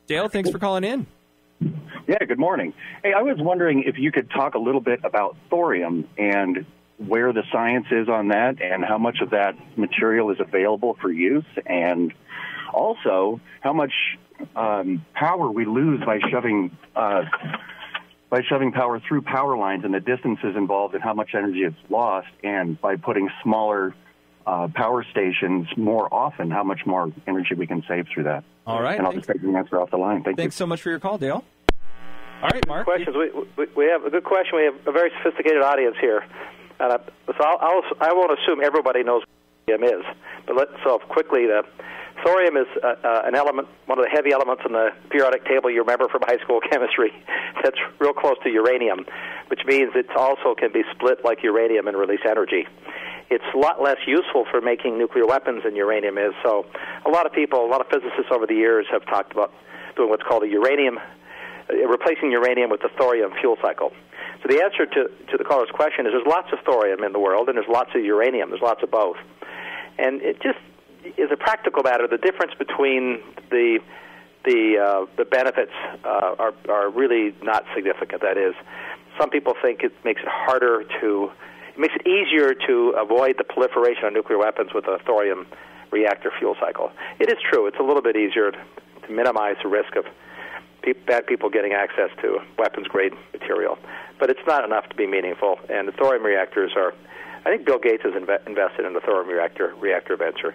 Dale, thanks for calling in. Yeah, good morning. Hey, I was wondering if you could talk a little bit about thorium and where the science is on that and how much of that material is available for use, and also how much power we lose by shoving by shoving power through power lines and the distances involved and how much energy is lost, and by putting smaller power stations more often, how much more energy we can save through that. All right. And I'll just take the answer off the line. Thanks so much for your call, Dale. All right, Mark. Questions. We have a good question. We have a very sophisticated audience here. So I won't assume everybody knows what thorium is. But quickly, the thorium is an element, one of the heavy elements in the periodic table you remember from high school chemistry. That's real close to uranium, which means it also can be split like uranium and release energy. It's a lot less useful for making nuclear weapons than uranium is. So a lot of physicists over the years have talked about doing what's called replacing uranium with the thorium fuel cycle. So the answer to the caller's question is there's lots of thorium in the world, and there's lots of uranium. There's lots of both. And it just is a practical matter. The difference between the benefits are really not significant. That is, some people think it makes it easier to avoid the proliferation of nuclear weapons with a thorium reactor fuel cycle. It is true. It's a little bit easier to minimize the risk of bad people getting access to weapons-grade material. But it's not enough to be meaningful. And the thorium reactors I think Bill Gates has invested in the thorium reactor venture.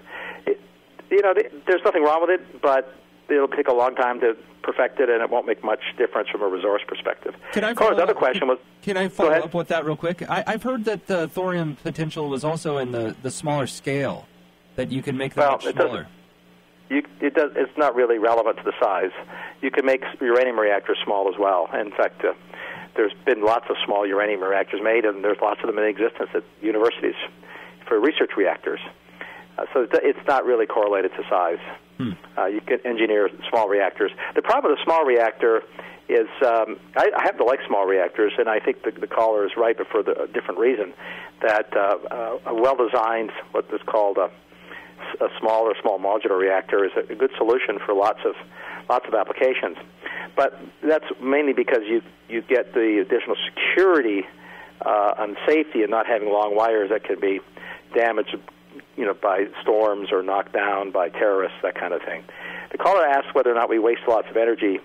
There's nothing wrong with it, but it'll take a long time to perfect it, and it won't make much difference from a resource perspective. Can I follow up with that real quick? I've heard that the thorium potential was also in the smaller scale, that you can make that much smaller. It's not really relevant to the size. You can make uranium reactors small as well. In fact, there's been lots of small uranium reactors made, and there's lots of them in existence at universities for research reactors. So it's not really correlated to size. You can engineer small reactors. The problem with a small reactor is I happen to like small reactors, and I think the caller is right, but for a different reason, that a well-designed, what is called a small modular reactor is a good solution for lots of applications. But that's mainly because you get the additional security and safety and not having long wires that can be damaged by storms or knocked down by terrorists, that kind of thing. The caller asked whether or not we waste lots of energy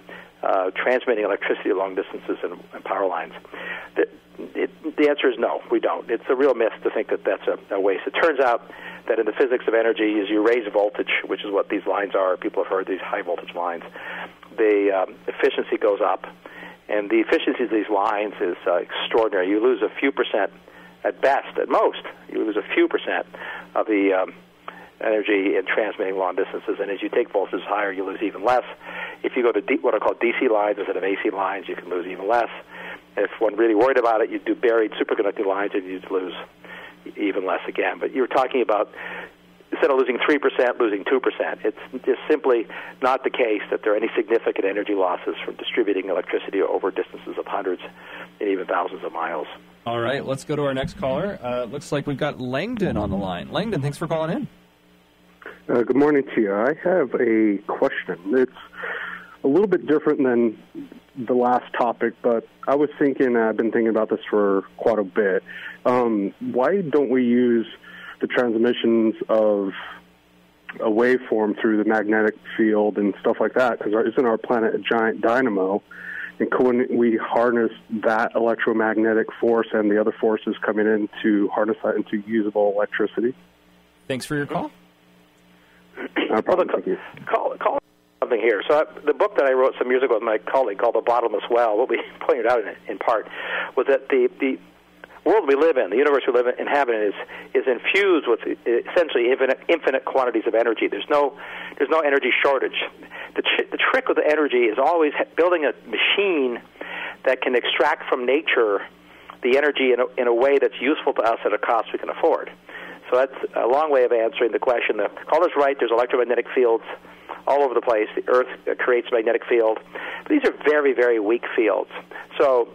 transmitting electricity long distances and power lines. The answer is no, we don't. It's a real myth to think that that's a waste. It turns out that in the physics of energy, as you raise voltage, which is what these lines are, people have heard these high voltage lines, the efficiency goes up. And the efficiency of these lines is extraordinary. You lose a few percent at best, at most. You lose a few percent of the energy in transmitting long distances. And as you take voltages higher, you lose even less. If you go to what are called DC lines instead of AC lines, you can lose even less. If one really worried about it, you'd do buried superconducting lines, and you'd lose even less again. But you're talking about, instead of losing 3%, losing 2%. It's just simply not the case that there are any significant energy losses from distributing electricity over distances of hundreds and even thousands of miles. All right, let's go to our next caller. Looks like we've got Langdon on the line. Langdon, thanks for calling in. Good morning to you. I have a question. It's a little bit different than the last topic, but I've been thinking about this for quite a bit. Why don't we use the transmissions of a waveform through the magnetic field and stuff like that? Because isn't our planet a giant dynamo? And couldn't we harness that electromagnetic force and the other forces coming in to harness that into usable electricity? Thanks for your call. No problem. Thank you. Call something here. So the book that I wrote some years ago with my colleague called The Bottomless Well, what we pointed out in part was that the world we live in, the universe we inhabit is infused with essentially infinite quantities of energy. There's no energy shortage. The trick with the energy is always building a machine that can extract from nature the energy in a way that's useful to us at a cost we can afford. So that's a long way of answering the question. The caller's right. There's electromagnetic fields all over the place. The Earth creates a magnetic field. But these are very, very weak fields. So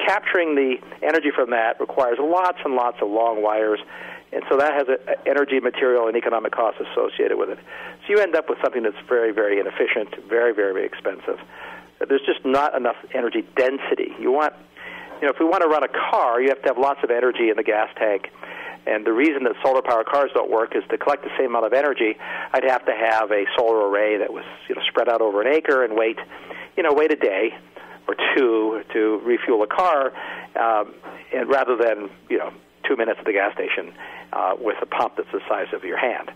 capturing the energy from that requires lots and lots of long wires, and so that has an energy, material, and economic costs associated with it. So you end up with something that's very, very inefficient, very, very, very expensive. There's just not enough energy density. If we want to run a car, you have to have lots of energy in the gas tank. And the reason that solar-powered cars don't work is to collect the same amount of energy, I'd have to have a solar array that was spread out over an acre and wait a day, or two to refuel a car, and rather than 2 minutes at the gas station with a pump that's the size of your hand.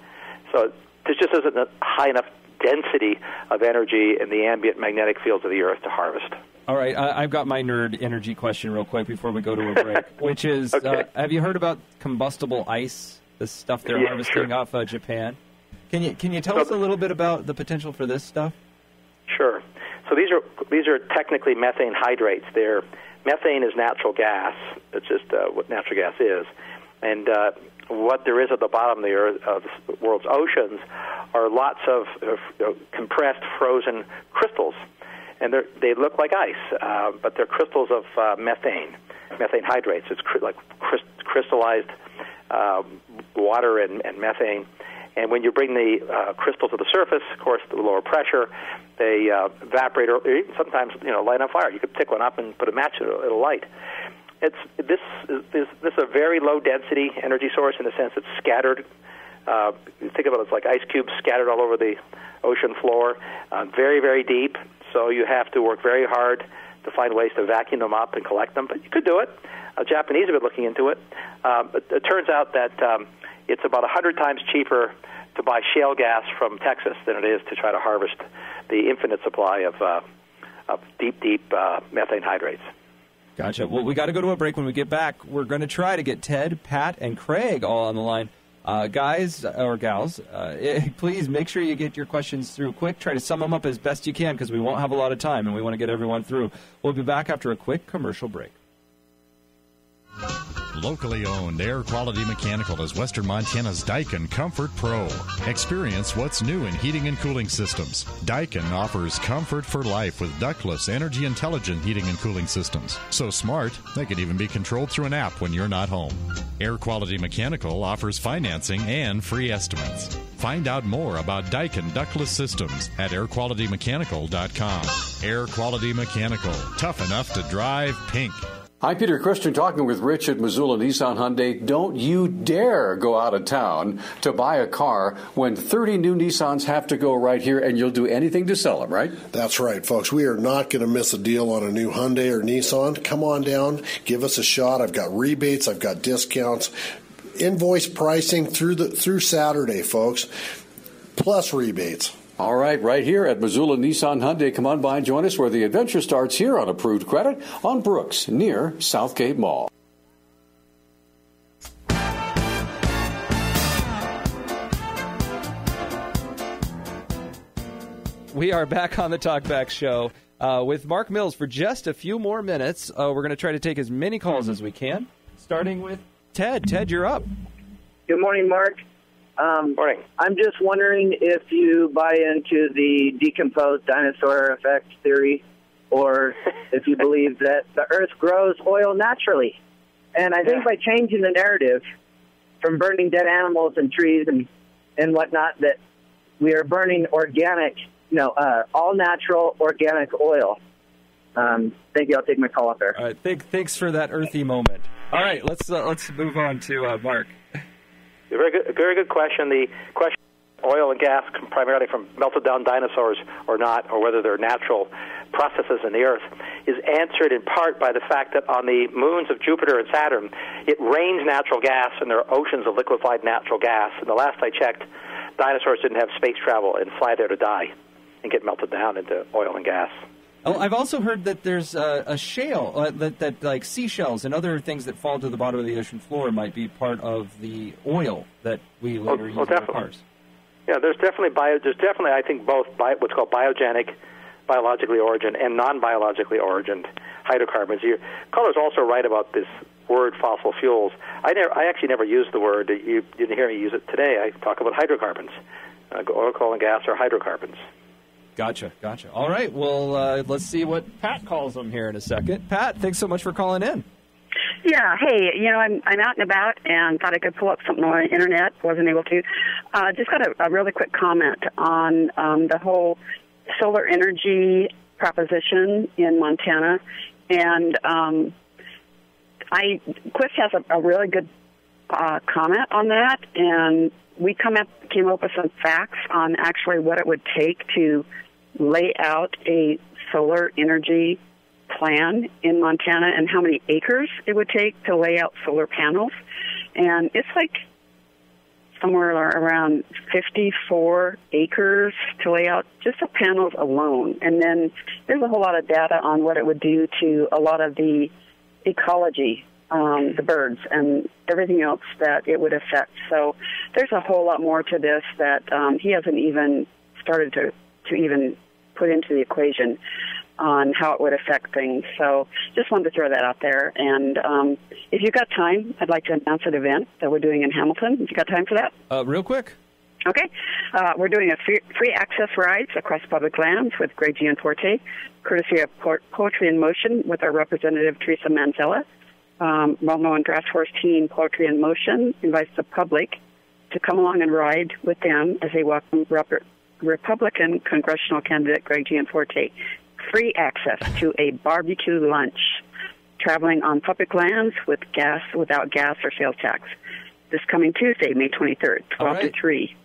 So there just isn't a high enough density of energy in the ambient magnetic fields of the Earth to harvest. All right, I've got my nerd energy question real quick before we go to a break, which is, have you heard about combustible ice, the stuff they're harvesting off Japan? Can you tell us a little bit about the potential for this stuff? Sure. So these are technically methane hydrates. Methane is natural gas. It's just what natural gas is. And what there is at the bottom of the Earth, of the world's oceans, are lots of compressed, frozen crystals. And they look like ice, but they're crystals of methane hydrates. It's like crystallized water and methane. And when you bring the crystal to the surface, of course, the lower pressure, they evaporate or even sometimes light on fire. You could pick one up and put a match, it'll light. This is a very low density energy source in the sense it's scattered. Think of it as like ice cubes scattered all over the ocean floor, very, very deep. So you have to work very hard to find ways to vacuum them up and collect them. But you could do it. Japanese have been looking into it. But it turns out that it's about 100 times cheaper to buy shale gas from Texas than it is to try to harvest the infinite supply of deep methane hydrates. Gotcha. Well, we got to go to a break. When we get back, we're going to try to get Ted, Pat, and Craig all on the line. Guys or gals, please make sure you get your questions through quick. Try to sum them up as best you can because we won't have a lot of time, and we want to get everyone through. We'll be back after a quick commercial break. Locally owned Air Quality Mechanical is Western Montana's Daikin Comfort Pro. Experience what's new in heating and cooling systems. Daikin offers comfort for life with ductless, energy-intelligent heating and cooling systems. So smart, they can even be controlled through an app when you're not home. Air Quality Mechanical offers financing and free estimates. Find out more about Daikin ductless systems at airqualitymechanical.com. Air Quality Mechanical, tough enough to drive pink. Hi, Peter Christian talking with Rich at Missoula Nissan Hyundai. Don't you dare go out of town to buy a car when 30 new Nissans have to go right here, and you'll do anything to sell them, right? That's right, folks. We are not going to miss a deal on a new Hyundai or Nissan. Come on down. Give us a shot. I've got rebates. I've got discounts. Invoice pricing through Saturday, folks, plus rebates. All right here at Missoula Nissan Hyundai. Come on by and join us where the adventure starts here on approved credit on Brooks near Southgate Mall. We are back on the Talkback Show with Mark Mills for just a few more minutes. We're going to try to take as many calls as we can, starting with Ted. Ted, you're up. Good morning, Mark. Morning. I'm just wondering if you buy into the decomposed dinosaur effect theory, or if you believe that the Earth grows oil naturally. And I think by changing the narrative from burning dead animals and trees and whatnot, that we are burning organic, all natural organic oil. Thank you. I'll take my call up there. All right. Thanks for that earthy moment. All right. Let's move on to Mark. Very good question. The question of oil and gas primarily from melted down dinosaurs or not, or whether they're natural processes in the Earth, is answered in part by the fact that on the moons of Jupiter and Saturn, it rains natural gas and there are oceans of liquefied natural gas. And the last I checked, dinosaurs didn't have space travel and fly there to die and get melted down into oil and gas. Oh, I've also heard that there's a shale, that like seashells and other things that fall to the bottom of the ocean floor might be part of the oil that we later use in our cars. Yeah, there's definitely, I think, both what's called biogenic, biologically origined, and non-biologically origined hydrocarbons. Your caller's also right about this word fossil fuels. I actually never used the word. You didn't hear me use it today. I talk about hydrocarbons. Oil, coal, and gas are hydrocarbons. Gotcha. All right, well, let's see what Pat calls them here in a second. Pat, thanks so much for calling in. Yeah, hey, I'm out and about and thought I could pull up something on the internet. Wasn't able to. Just got a really quick comment on the whole solar energy proposition in Montana. And Quist has a really good comment on that, and we came up with some facts on actually what it would take to lay out a solar energy plan in Montana and how many acres it would take to lay out solar panels. And it's like somewhere around 54 acres to lay out just the panels alone. And then there's a whole lot of data on what it would do to a lot of the ecology, the birds and everything else that it would affect. So there's a whole lot more to this that he hasn't even started to even put into the equation on how it would affect things. So just wanted to throw that out there. And if you've got time, I'd like to announce an event that we're doing in Hamilton. If you've got time for that? Real quick. Okay. We're doing a free access rides across public lands with Greg Gianforte, courtesy of Poetry in Motion with our representative, Teresa Manzella. Well-known draft horse team, Poetry in Motion, invites the public to come along and ride with them as they welcome Republican congressional candidate Greg Gianforte. Free access to a barbecue lunch, traveling on public lands without gas or sales tax. This coming Tuesday, May 23rd, 12 to 3.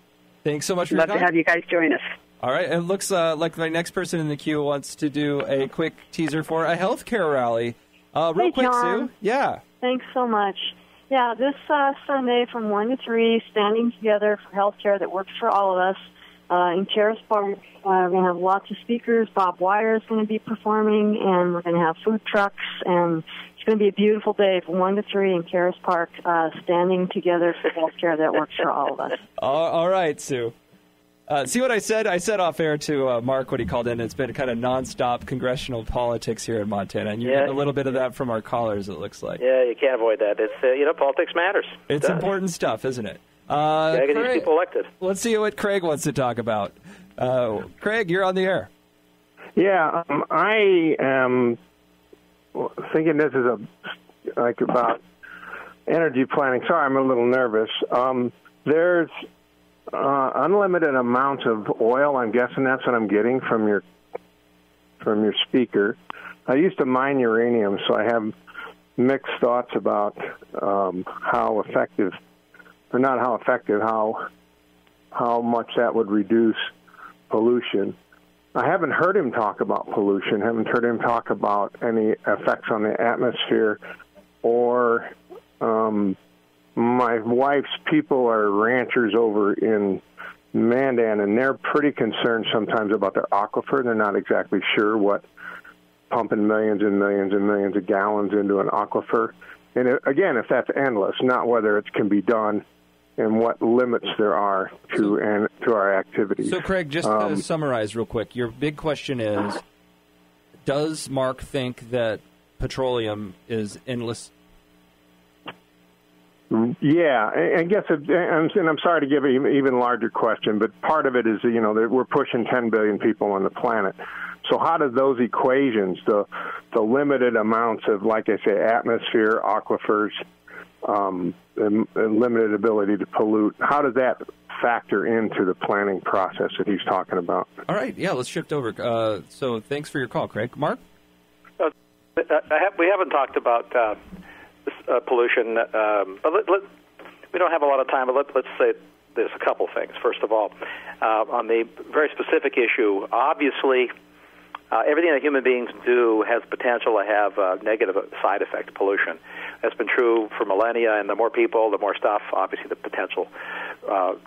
Thanks so much for Love your time. to have you guys join us. All right, and it looks like my next person in the queue wants to do a quick teaser for a healthcare rally. Real Hey, quick, John. Sue. Yeah. Thanks so much. Yeah, this Sunday from 1 to 3, standing together for healthcare that works for all of us. In Terrace Park, we're going to have lots of speakers. Bob Wire is going to be performing, and we're going to have food trucks, and it's going to be a beautiful day from 1 to 3 in Terrace Park, standing together for healthcare that works for all of us. All right, Sue. See what I said? I said off air to Mark when he called in. It's been kind of nonstop congressional politics here in Montana, and you're getting a little bit of that from our callers, it looks like. Yeah, you can't avoid that. It's politics matters. It's important stuff, isn't it? Gotta get these people elected. Let's see what Craig wants to talk about. Craig, you're on the air. Yeah, I am thinking this is about energy planning. Sorry, I'm a little nervous. There's unlimited amount of oil. I'm guessing that's what I'm getting from your speaker. I used to mine uranium, so I have mixed thoughts about how effective, or not how effective, how much that would reduce pollution. I haven't heard him talk about pollution, haven't heard him talk about any effects on the atmosphere, or my wife's people are ranchers over in Mandan, and they're pretty concerned sometimes about their aquifer. They're not exactly sure what pumping millions and millions and millions of gallons into an aquifer. And again, if that's endless, not whether it can be done and what limits there are to our activities. So, Craig, just to summarize real quick, your big question is, does Mark think that petroleum is endless? Yeah, I guess, and I'm sorry to give an even larger question, but part of it is, that we're pushing 10 billion people on the planet. So how do those equations, the limited amounts of, like I say, atmosphere, aquifers, and limited ability to pollute, how does that factor into the planning process that he's talking about? All right, yeah, let's shift over. So thanks for your call, Craig. Mark? We haven't talked about pollution, but we don't have a lot of time, but let's say there's a couple things. First of all, on the very specific issue, obviously, everything that human beings do has potential to have a negative side effect, pollution. That's been true for millennia, and the more people, the more stuff, obviously the potential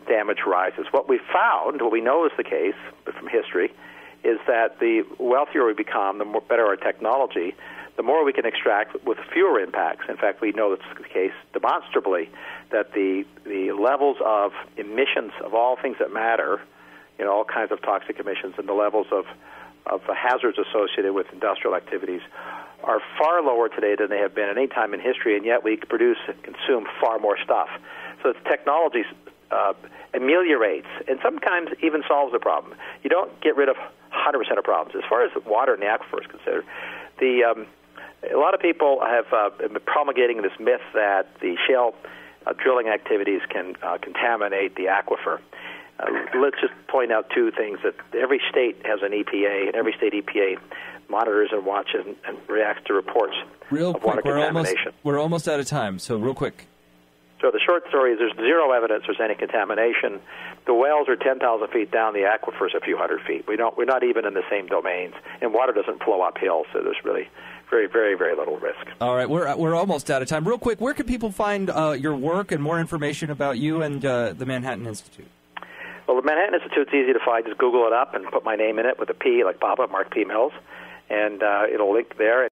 damage rises. What we found, what we know is the case from history, is that the wealthier we become, the more better our technology, the more we can extract with fewer impacts. In fact, we know that's the case demonstrably, that the levels of emissions of all things that matter, all kinds of toxic emissions, and the levels of hazards associated with industrial activities are far lower today than they have been at any time in history, and yet we produce and consume far more stuff. So the technology ameliorates and sometimes even solves the problem. You don't get rid of 100% of problems. As far as water in the aquifer is considered, a lot of people have been promulgating this myth that the shale drilling activities can contaminate the aquifer. Let's just point out two things, that every state has an EPA, and every state EPA monitors and watches and reacts to reports real of quick, water contamination. We're almost out of time, so real quick. So the short story is there's zero evidence there's any contamination. The wells are 10,000 feet down. The aquifer's a few hundred feet. We're not even in the same domains, and water doesn't flow uphill, so there's really very, very, very little risk. All right, we're almost out of time. Real quick, where can people find your work and more information about you and the Manhattan Institute? Well, the Manhattan Institute's easy to find. Just Google it up and put my name in it with a P, like Papa, Mark P. Mills, and it'll link there.